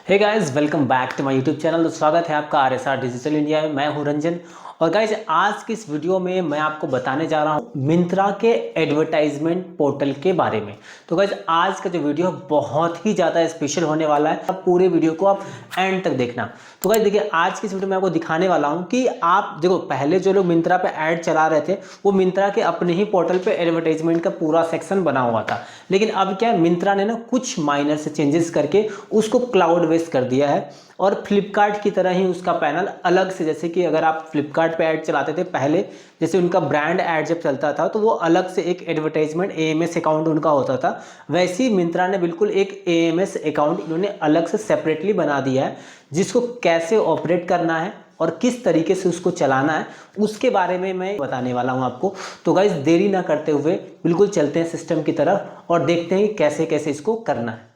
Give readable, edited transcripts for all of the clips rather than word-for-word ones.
Hey guys, welcome back to my YouTube channel. तो स्वागत है आपका आरएसआर डिजिटल इंडिया में। मैं हूं रंजन। और गाइस, आज की इस वीडियो में मैं आपको बताने जा रहा हूं मिंत्रा के एडवर्टाइजमेंट पोर्टल के बारे में। तो गाइस, आज का जो वीडियो बहुत ही ज़्यादा स्पेशल होने वाला है। अब पूरे वीडियो को आप एंड तक देखना। तो गाइस देखिए, आज की इस वीडियो में आपको दिखाने वाला हूँ कि आप देखो, पहले जो लोग मिंत्रा पे ऐड चला रहे थे वो मिंत्रा के अपने ही पोर्टल पे एडवर्टाइजमेंट का पूरा सेक्शन बना हुआ था। लेकिन अब क्या है, मिंत्रा ने ना कुछ माइनर से चेंजेस करके उसको क्लाउड बेस्ड कर दिया है और फ्लिपकार्ट की तरह ही उसका पैनल अलग से, जैसे कि अगर आप फ्लिपकार्ट पे ऐड चलाते थे पहले, जैसे उनका ब्रांड ऐड जब चलता था तो वो अलग से एक एडवर्टाइजमेंट एएमएस अकाउंट उनका होता था। वैसे ही मिंत्रा ने बिल्कुल एक एएमएस अकाउंट इन्होंने अलग से सेपरेटली बना दिया है, जिसको कैसे ऑपरेट करना है और किस तरीके से उसको चलाना है उसके बारे में मैं बताने वाला हूं आपको। तो गाइस, देरी ना करते हुए बिल्कुल चलते हैं सिस्टम की तरफ और देखते हैं कैसे कैसे इसको करना है।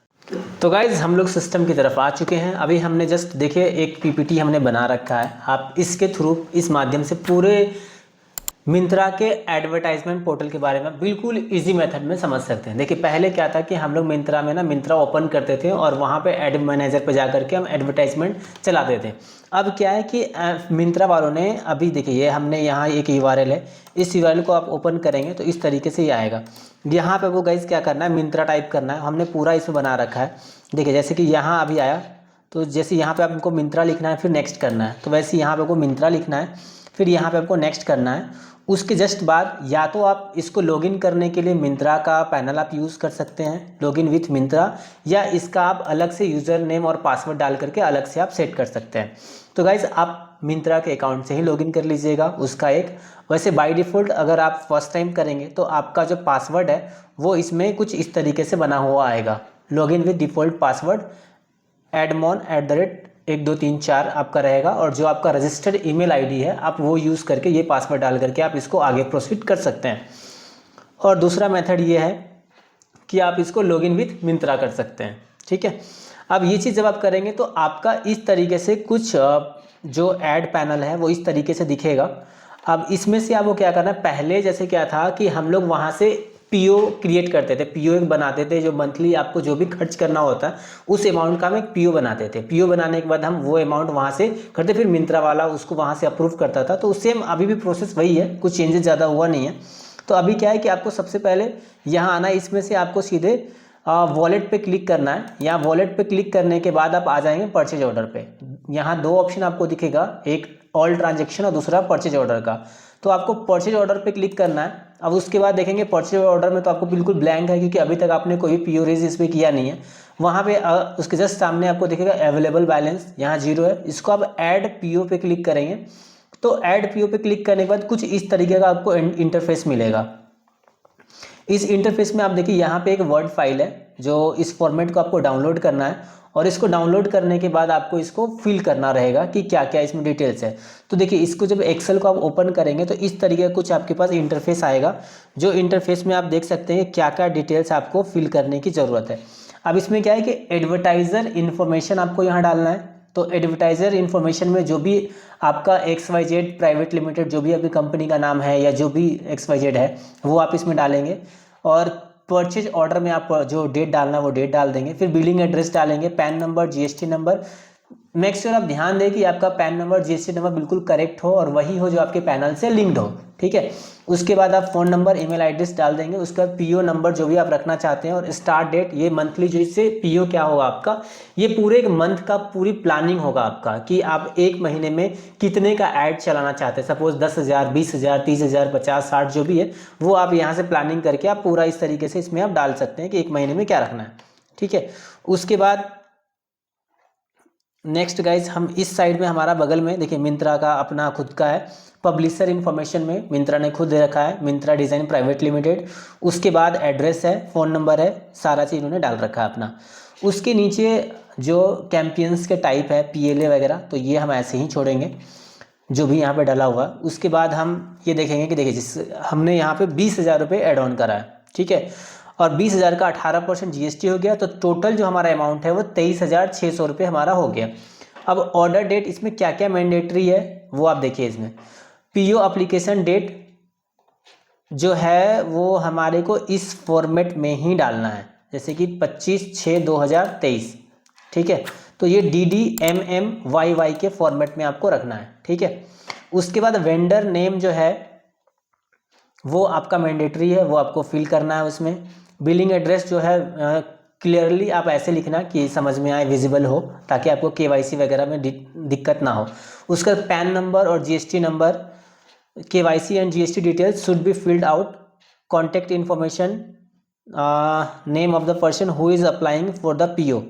तो गाइज, हम लोग सिस्टम की तरफ आ चुके हैं। अभी हमने जस्ट देखिए एक पीपीटी हमने बना रखा है। आप इसके थ्रू, इस माध्यम से पूरे मिंत्रा के एडवर्टाइजमेंट पोर्टल के बारे में बिल्कुल इजी मेथड में समझ सकते हैं। देखिए, पहले क्या था कि हम लोग मिंत्रा में ना मिंत्रा ओपन करते थे और वहाँ पे एड मैनेजर पे जा करके हम एडवर्टाइजमेंट चलाते थे। अब क्या है कि मिंत्रा वालों ने अभी देखिए, ये हमने यहाँ एक यूआरएल है, इस यूआरएल को आप ओपन करेंगे तो इस तरीके से ही आएगा। यहाँ पे वो गाइज क्या करना है, मिंत्रा टाइप करना है। हमने पूरा इसमें बना रखा है। देखिए, जैसे कि यहाँ अभी आया तो जैसे यहाँ पे आपको मिंत्रा लिखना है, फिर नेक्स्ट करना है, तो वैसे यहाँ पे आपको मिंत्रा लिखना है, फिर यहाँ पे आपको नेक्स्ट करना है। उसके जस्ट बाद या तो आप इसको लॉगिन करने के लिए मिंत्रा का पैनल आप यूज़ कर सकते हैं, लॉगिन विथ मिंत्रा, या इसका आप अलग से यूज़र नेम और पासवर्ड डाल करके अलग से आप सेट कर सकते हैं। तो गाइज़, आप मिंत्रा के अकाउंट से ही लॉगिन कर लीजिएगा उसका एक। वैसे बाय डिफ़ॉल्ट अगर आप फर्स्ट टाइम करेंगे तो आपका जो पासवर्ड है वो इसमें कुछ इस तरीके से बना हुआ आएगा, login with default password admon@1234 आपका रहेगा। और जो आपका रजिस्टर्ड ईमेल आईडी है आप वो यूज़ करके ये पासवर्ड डाल करके आप इसको आगे प्रोसीड कर सकते हैं। और दूसरा मेथड ये है कि आप इसको लॉगिन विथ मिंत्रा कर सकते हैं। ठीक है, अब ये चीज़ जब आप करेंगे तो आपका इस तरीके से कुछ जो ऐड पैनल है वो इस तरीके से दिखेगा। अब इसमें से आपको क्या करना है, पहले जैसे क्या था कि हम लोग वहाँ से पीओ क्रिएट करते थे, पीओ एक बनाते थे, जो मंथली आपको जो भी खर्च करना होता है उस अमाउंट का हम एक पीओ बनाते थे। पीओ बनाने के बाद हम वो अमाउंट वहाँ से करते, फिर मिंत्रा वाला उसको वहाँ से अप्रूव करता था। तो सेम अभी भी प्रोसेस वही है, कुछ चेंजेस ज़्यादा हुआ नहीं है। तो अभी क्या है कि आपको सबसे पहले यहाँ आना है, इसमें से आपको सीधे वॉलेट पे क्लिक करना है। यहाँ वॉलेट पे क्लिक करने के बाद आप आ जाएंगे परचेज ऑर्डर पे। यहाँ दो ऑप्शन आपको दिखेगा, एक ऑल ट्रांजेक्शन और दूसरा परचेज ऑर्डर का। तो आपको परचेज ऑर्डर पे क्लिक करना है। अब उसके बाद देखेंगे परचेज ऑर्डर में तो आपको बिल्कुल ब्लैंक है, क्योंकि अभी तक आपने कोई पीओ रेज इस पर किया नहीं है। वहाँ पे उसके जस्ट सामने आपको दिखेगा अवेलेबल बैलेंस, यहाँ 0 है। इसको आप ऐड पीओ पे क्लिक करेंगे तो ऐड पीओ पे क्लिक करने के बाद कुछ इस तरीके का आपको इंटरफेस मिलेगा। इस इंटरफेस में आप देखिए, यहाँ पे एक वर्ड फाइल है, जो इस फॉर्मेट को आपको डाउनलोड करना है। और इसको डाउनलोड करने के बाद आपको इसको फिल करना रहेगा कि क्या क्या इसमें डिटेल्स है। तो देखिए, इसको जब एक्सेल को आप ओपन करेंगे तो इस तरीके का कुछ आपके पास इंटरफेस आएगा, जो इंटरफेस में आप देख सकते हैं क्या क्या डिटेल्स आपको फिल करने की ज़रूरत है। अब इसमें क्या है कि एडवर्टाइज़र इन्फॉर्मेशन आपको यहाँ डालना है। तो एडवर्टाइज़र इन्फॉर्मेशन में जो भी आपका XYZ प्राइवेट लिमिटेड, जो भी आपकी कंपनी का नाम है या जो भी XYZ है वो आप इसमें डालेंगे। और परचेज ऑर्डर में आप जो डेट डालना है वो डेट डाल देंगे। फिर बिलिंग एड्रेस डालेंगे, pan number, GST number. Make sure आप ध्यान दें कि आपका पैन नंबर, जीएसटी नंबर बिल्कुल करेक्ट हो और वही हो जो आपके पैनल से लिंक्ड हो। ठीक है, उसके बाद आप फ़ोन नंबर, ईमेल एड्रेस डाल देंगे। उसके बाद पीओ नंबर जो भी आप रखना चाहते हैं और स्टार्ट डेट, ये मंथली जो इससे पीओ क्या होगा आपका, ये पूरे एक मंथ का पूरी प्लानिंग होगा आपका कि आप एक महीने में कितने का ऐड चलाना चाहते हैं। सपोज 10,000, 20,000, 30,000, 50, 60 जो भी है वो आप यहाँ से प्लानिंग करके आप पूरा इस तरीके से इसमें आप डाल सकते हैं कि एक महीने में क्या रखना है। ठीक है, उसके बाद नेक्स्ट गाइज, हम इस साइड में हमारा बगल में देखिए मिंत्रा का अपना खुद का है। पब्लिशर इन्फॉर्मेशन में मिंत्रा ने खुद दे रखा है, मिंत्रा डिज़ाइन प्राइवेट लिमिटेड। उसके बाद एड्रेस है, फ़ोन नंबर है, सारा चीज़ उन्होंने डाल रखा है अपना। उसके नीचे जो कैंपियंस के टाइप है, PLA वगैरह, तो ये हम ऐसे ही छोड़ेंगे जो भी यहाँ पे डाला हुआ। उसके बाद हम ये देखेंगे कि देखिए, जिस हमने यहाँ पे 20,000 रुपये एड ऑन करा है। ठीक है, और 20,000 का 18% जीएसटी हो गया, तो टोटल जो हमारा अमाउंट है वो 23,600 रुपये हमारा हो गया। अब ऑर्डर डेट, इसमें क्या क्या मैंडेटरी है वो आप देखिए। इसमें पीओ एप्लीकेशन डेट जो है वो हमारे को इस फॉर्मेट में ही डालना है, जैसे कि 25/6/2023। ठीक है, तो ये DDMMYY के फॉर्मेट में आपको रखना है, ठीक है। उसके बाद वेंडर नेम जो है वो आपका मैंडेटरी है, वो आपको फिल करना है उसमें। बिलिंग एड्रेस जो है क्लियरली आप ऐसे लिखना कि समझ में आए, विजिबल हो, ताकि आपको KYC वगैरह में दिक्कत ना हो। उसका पैन नंबर और GST number, KYC and GST details should be filled out, contact information, name of the person who is applying for the PO,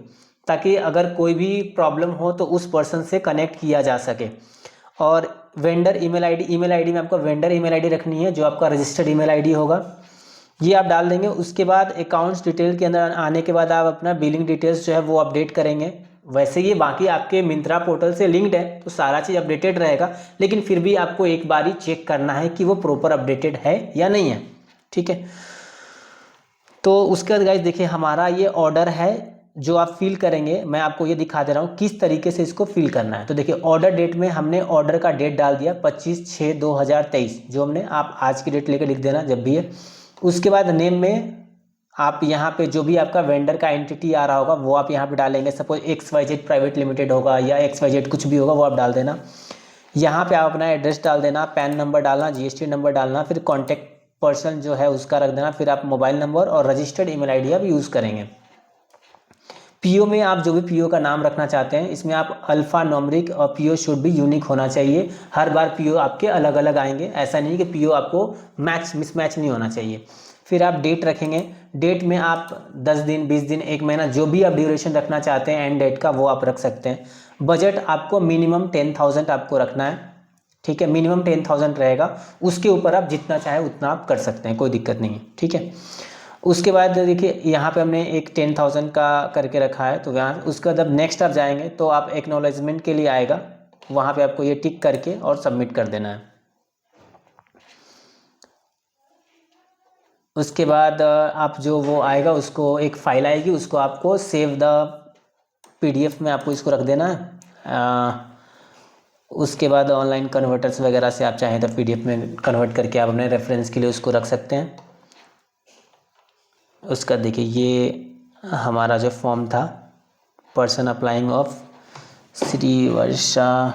ताकि अगर कोई भी प्रॉब्लम हो तो उस पर्सन से कनेक्ट किया जा सके। और वेंडर ईमेल आईडी में आपको वेंडर ईमेल आईडी रखनी है, जो आपका रजिस्टर्ड ईमेल आईडी होगा, ये आप डाल देंगे। उसके बाद अकाउंट्स डिटेल के अंदर आने के बाद आप अपना बिलिंग डिटेल्स जो है वो अपडेट करेंगे। वैसे ये बाकी आपके मिंत्रा पोर्टल से लिंक्ड है तो सारा चीज़ अपडेटेड रहेगा, लेकिन फिर भी आपको एक बार ही चेक करना है कि वो प्रॉपर अपडेटेड है या नहीं है, ठीक है। तो उसके बाद गाइस देखिए, हमारा ये ऑर्डर है जो आप फिल करेंगे। मैं आपको ये दिखा दे रहा हूँ किस तरीके से इसको फिल करना है। तो देखिए, ऑर्डर डेट में हमने ऑर्डर का डेट डाल दिया 25/6/2023, जो हमने, आप आज की डेट लेकर लिख देना जब भी है। उसके बाद नेम में आप यहाँ पे जो भी आपका वेंडर का एंटिटी आ रहा होगा वो आप यहाँ पे डालेंगे। सपोज XYZ प्राइवेट लिमिटेड होगा या XYZ कुछ भी होगा, वो आप डाल देना। यहाँ पे आप अपना एड्रेस डाल देना, पैन नंबर डालना, GST नंबर डालना, फिर कॉन्टैक्ट पर्सन जो है उसका रख देना, फिर आप मोबाइल नंबर और रजिस्टर्ड ईमेल आईडी आप यूज़ करेंगे। PO में आप जो भी PO का नाम रखना चाहते हैं, इसमें आप अल्फ़ा न्यूमेरिक, और PO शुड भी यूनिक होना चाहिए। हर बार PO आपके अलग अलग आएंगे, ऐसा नहीं कि PO आपको मिसमैच नहीं होना चाहिए। फिर आप डेट रखेंगे, डेट में आप 10 दिन, 20 दिन, 1 महीना, जो भी आप ड्यूरेशन रखना चाहते हैं एंड डेट का, वो आप रख सकते हैं। बजट आपको मिनिमम 10,000 आपको रखना है, ठीक है, मिनिमम 10,000 रहेगा। उसके ऊपर आप जितना चाहे उतना आप कर सकते हैं, कोई दिक्कत नहीं है, ठीक है। उसके बाद देखिए, यहाँ पे हमने एक 10,000 का करके रखा है, तो यहाँ उसके बाद अब नेक्स्ट आप जाएंगे तो आप एक्नॉलेजमेंट के लिए आएगा, वहाँ पे आपको ये टिक करके और सबमिट कर देना है। उसके बाद आप जो वो आएगा, उसको एक फाइल आएगी, उसको आपको सेव द PDF में आपको इसको रख देना है। उसके बाद ऑनलाइन कन्वर्टर्स वगैरह से आप चाहें तो PDF में कन्वर्ट करके आप अपने रेफरेंस के लिए उसको रख सकते हैं। उसका देखिए, ये हमारा जो फॉर्म था, पर्सन अप्लाइंग ऑफ श्री वर्षा,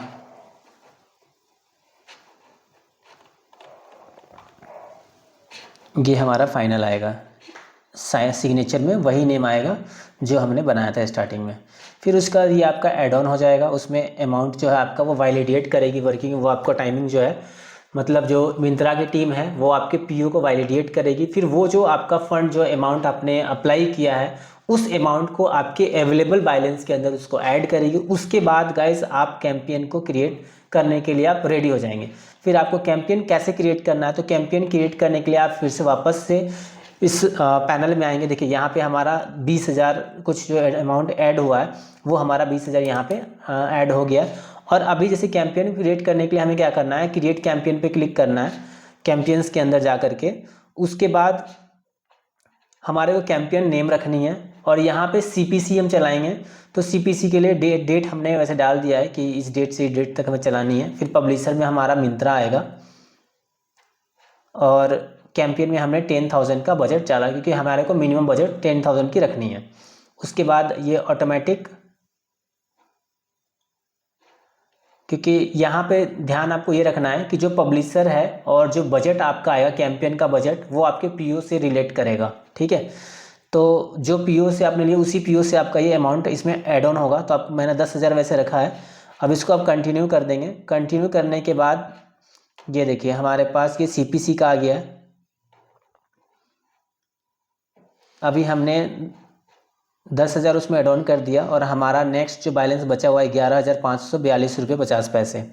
ये हमारा फाइनल आएगा। सिग्नेचर में वही नेम आएगा जो हमने बनाया था स्टार्टिंग में। फिर उसका ये आपका ऐड ऑन हो जाएगा, उसमें अमाउंट जो है आपका वो वैलिडेट करेगी वर्किंग, वो आपका टाइमिंग जो है, मतलब जो मिंत्रा की टीम है वो आपके PO को वैलिडेट करेगी। फिर वो जो आपका फंड, जो अमाउंट आपने अप्लाई किया है, उस अमाउंट को आपके अवेलेबल बैलेंस के अंदर उसको ऐड करेगी। उसके बाद गाइस आप कैंपेन को क्रिएट करने के लिए आप रेडी हो जाएंगे। फिर आपको कैंपेन कैसे क्रिएट करना है, तो कैंपेन क्रिएट करने के लिए आप फिर से वापस से इस पैनल में आएंगे। देखिए, यहाँ पे हमारा 20,000 कुछ जो अमाउंट ऐड हुआ है, वो हमारा 20,000 यहाँ पे ऐड हो गया। और अभी जैसे कैंपेन क्रिएट करने के लिए हमें क्या करना है, क्रिएट कैंपेन पे क्लिक करना है, कैंपेन्स के अंदर जा करके। उसके बाद हमारे को कैंपेन नेम रखनी है, और यहाँ पे CPC हम चलाएंगे। तो CPC के लिए डेट हमने वैसे डाल दिया है कि इस डेट से इस डेट तक हमें चलानी है। फिर पब्लिशर में हमारा मिंत्रा आएगा, और कैंपेन में हमने 10,000 का बजट डाला, क्योंकि हमारे को मिनिमम बजट 10,000 की रखनी है। उसके बाद ये ऑटोमेटिक, क्योंकि यहाँ पे ध्यान आपको ये रखना है कि जो पब्लिशर है और जो बजट आपका आएगा कैंपेन का बजट, वो आपके PO से रिलेट करेगा, ठीक है। तो जो PO से आपने लिया, उसी PO से आपका ये अमाउंट इसमें ऐड ऑन होगा। तो आप, मैंने 10,000 वैसे रखा है। अब इसको आप कंटिन्यू कर देंगे। कंटिन्यू करने के बाद ये देखिए, हमारे पास ये CPC का आ गया है। अभी हमने 10,000 उसमें एड ऑन कर दिया, और हमारा नेक्स्ट जो बैलेंस बचा हुआ है 11,542 रुपये 50 पैसे,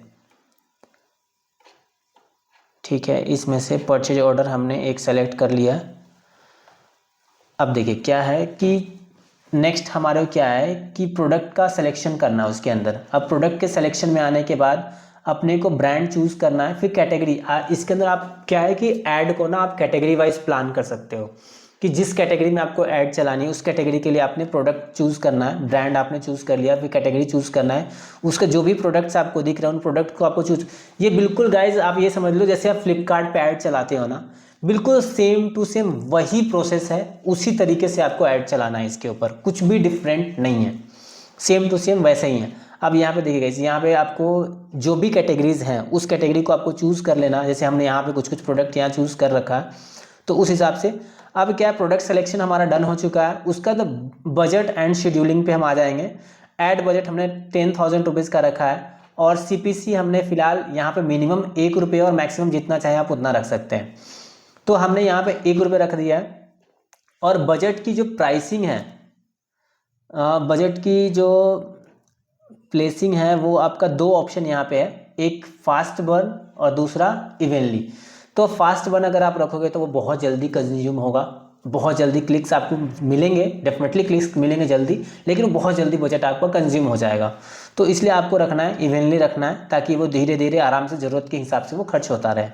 ठीक है। इसमें से परचेज ऑर्डर हमने एक सेलेक्ट कर लिया। अब देखिए क्या है कि नेक्स्ट हमारे क्या है कि प्रोडक्ट का सिलेक्शन करना है उसके अंदर। अब प्रोडक्ट के सिलेक्शन में आने के बाद अपने को ब्रांड चूज़ करना है, फिर कैटेगरी। इसके अंदर आप क्या है कि ऐड को ना आप कैटेगरी वाइज प्लान कर सकते हो, कि जिस कैटेगरी में आपको ऐड चलानी है उस कैटेगरी के लिए आपने प्रोडक्ट चूज़ करना है। ब्रांड आपने चूज़ कर लिया, फिर कैटेगरी चूज़ करना है। उसका जो भी प्रोडक्ट्स आपको दिख रहे हैं उन प्रोडक्ट को आपको चूज, ये बिल्कुल गाइज आप ये समझ लो जैसे आप फ्लिपकार्ट पे ऐड चलाते हो ना, बिल्कुल सेम टू सेम वही प्रोसेस है, उसी तरीके से आपको ऐड चलाना है। इसके ऊपर कुछ भी डिफरेंट नहीं है। सेम टू सेम वैसे ही है। अब यहाँ पे देखिए गाइस, यहाँ पे आपको जो भी कैटेगरीज हैं उस कैटेगरी को आपको चूज़ कर लेना। जैसे हमने यहाँ पे कुछ कुछ प्रोडक्ट यहाँ चूज़ कर रखा है, तो उस हिसाब से अब क्या प्रोडक्ट सिलेक्शन हमारा डन हो चुका है। उसका तो बजट एंड शेड्यूलिंग पे हम आ जाएंगे। ऐड बजट हमने 10,000 रुपीज़ का रखा है और CPC हमने फिलहाल यहाँ पे मिनिमम ₹1 और मैक्सिमम जितना चाहे आप उतना रख सकते हैं। तो हमने यहाँ पे ₹1 रख दिया है। और बजट की जो प्राइसिंग है, बजट की जो प्लेसिंग है वो आपका 2 ऑप्शन यहाँ पे है, एक फास्ट बर्न और दूसरा इवेनली। तो फास्ट बर्न अगर आप रखोगे तो वो बहुत जल्दी कंज्यूम होगा, बहुत जल्दी क्लिक्स आपको मिलेंगे, डेफिनेटली क्लिक्स मिलेंगे जल्दी, लेकिन वो बहुत जल्दी बजट आपका कंज्यूम हो जाएगा। तो इसलिए आपको रखना है इवेनली रखना है, ताकि वो धीरे धीरे आराम से ज़रूरत के हिसाब से वो खर्च होता रहे।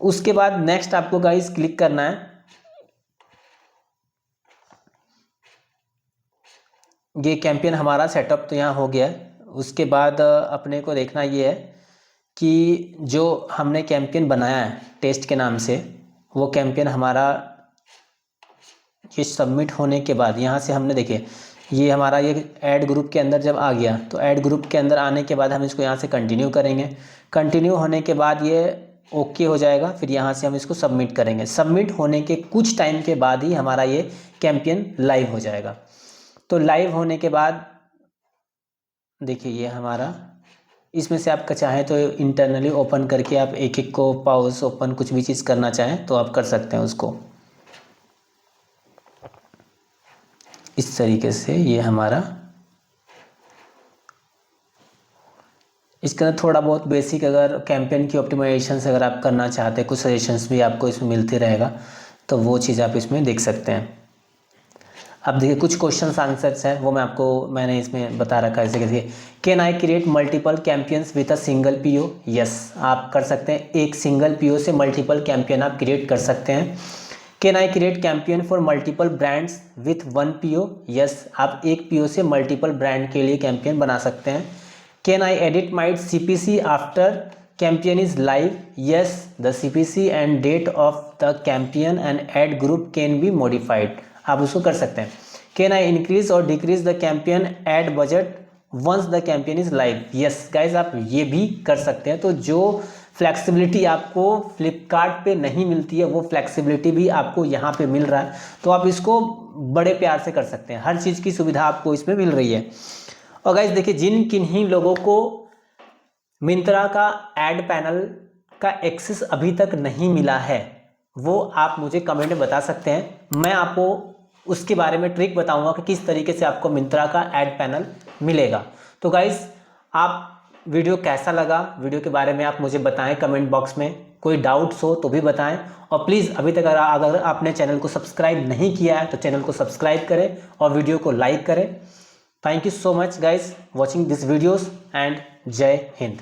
उसके बाद नेक्स्ट आपको गाइस क्लिक करना है, ये कैंपेन हमारा सेटअप तो यहाँ हो गया है। उसके बाद अपने को देखना ये है कि जो हमने कैंपेन बनाया है टेस्ट के नाम से, वो कैंपेन हमारा ये सबमिट होने के बाद यहाँ से हमने देखिए ये हमारा ये ऐड ग्रुप के अंदर जब आ गया, तो ऐड ग्रुप के अंदर आने के बाद हम इसको यहाँ से कंटिन्यू करेंगे। कंटिन्यू होने के बाद ये ओके हो जाएगा, फिर यहाँ से हम इसको सबमिट करेंगे। सबमिट होने के कुछ टाइम के बाद ही हमारा ये कैंपेन लाइव हो जाएगा। तो लाइव होने के बाद देखिए ये हमारा, इसमें से आपका चाहे तो इंटरनली ओपन करके आप एक एक को पॉज ओपन कुछ भी चीज़ करना चाहें तो आप कर सकते हैं उसको। इस तरीके से ये हमारा, इसके अंदर थोड़ा बहुत बेसिक अगर कैंपेन की ऑप्टिमाइजेशन अगर आप करना चाहते हैं, कुछ सजेशंस भी आपको इसमें मिलते रहेगा, तो वो चीज़ आप इसमें देख सकते हैं। अब देखिए कुछ क्वेश्चंस आंसर्स हैं वो मैंने इसमें बता रखा है। जैसे देखिए, can I create multiple campaigns with a single PO? Yes, आप कर सकते हैं। एक सिंगल PO से मल्टीपल कैंपेन आप क्रिएट कर सकते हैं। Can I create campaign for multiple brands with 1 PO? Yes, आप एक PO से मल्टीपल ब्रांड के लिए कैंपेन बना सकते हैं। Can I edit my CPC after campaign is live? Yes, the CPC and date of the campaign and ad group can be modified, आप उसको कर सकते हैं। Can I increase or decrease the campaign ad budget once the campaign is live? Yes guys, आप ये भी कर सकते हैं। तो जो फ्लेक्सिबिलिटी आपको फ्लिपकार्ट पे नहीं मिलती है वो फ्लेक्सिबिलिटी भी आपको यहाँ पे मिल रहा है, तो आप इसको बड़े प्यार से कर सकते हैं। हर चीज़ की सुविधा आपको इसमें मिल रही है। और गाइज देखिए, जिन किन्हीं लोगों को मिंत्रा का एड पैनल का एक्सेस अभी तक नहीं मिला है वो आप मुझे कमेंट में बता सकते हैं। मैं आपको उसके बारे में ट्रिक बताऊंगा कि किस तरीके से आपको मिंत्रा का ऐड पैनल मिलेगा। तो गाइस, आप वीडियो कैसा लगा, वीडियो के बारे में आप मुझे बताएं कमेंट बॉक्स में। कोई डाउट्स हो तो भी बताएं, और प्लीज़ अभी तक अगर आपने चैनल को सब्सक्राइब नहीं किया है तो चैनल को सब्सक्राइब करें और वीडियो को लाइक करें। Thank you so much guys watching this videos and जय हिंद।